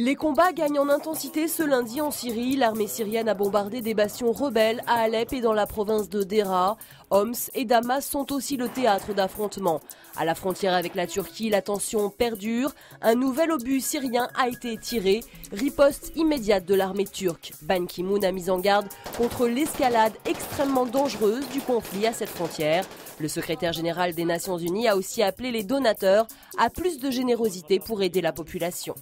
Les combats gagnent en intensité ce lundi en Syrie. L'armée syrienne a bombardé des bastions rebelles à Alep et dans la province de Deraa. Homs et Damas sont aussi le théâtre d'affrontements. À la frontière avec la Turquie, la tension perdure. Un nouvel obus syrien a été tiré. Riposte immédiate de l'armée turque. Ban Ki-moon a mis en garde contre l'escalade extrêmement dangereuse du conflit à cette frontière. Le secrétaire général des Nations Unies a aussi appelé les donateurs à plus de générosité pour aider la population.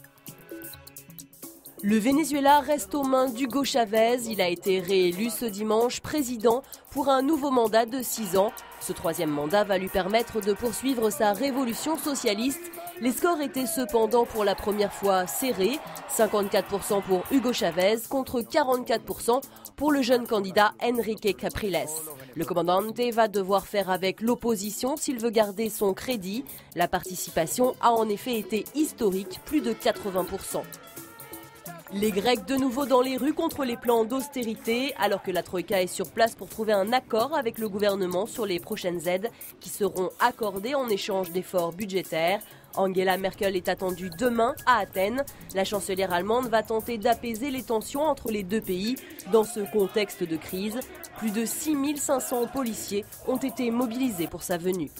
Le Venezuela reste aux mains d'Hugo Chavez. Il a été réélu ce dimanche président pour un nouveau mandat de 6 ans. Ce troisième mandat va lui permettre de poursuivre sa révolution socialiste. Les scores étaient cependant pour la première fois serrés. 54% pour Hugo Chavez contre 44% pour le jeune candidat Enrique Capriles. Le commandante va devoir faire avec l'opposition s'il veut garder son crédit. La participation a en effet été historique, plus de 80%. Les Grecs de nouveau dans les rues contre les plans d'austérité, alors que la Troïka est sur place pour trouver un accord avec le gouvernement sur les prochaines aides qui seront accordées en échange d'efforts budgétaires. Angela Merkel est attendue demain à Athènes. La chancelière allemande va tenter d'apaiser les tensions entre les deux pays dans ce contexte de crise. Plus de 6500 policiers ont été mobilisés pour sa venue.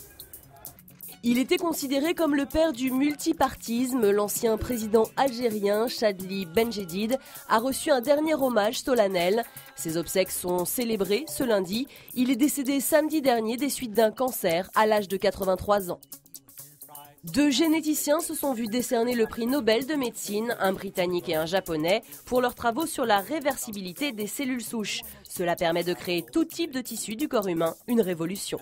Il était considéré comme le père du multipartisme. L'ancien président algérien Chadli Benjedid a reçu un dernier hommage solennel. Ses obsèques sont célébrées ce lundi. Il est décédé samedi dernier des suites d'un cancer à l'âge de 83 ans. Deux généticiens se sont vus décerner le prix Nobel de médecine, un Britannique et un Japonais, pour leurs travaux sur la réversibilité des cellules souches. Cela permet de créer tout type de tissu du corps humain, une révolution.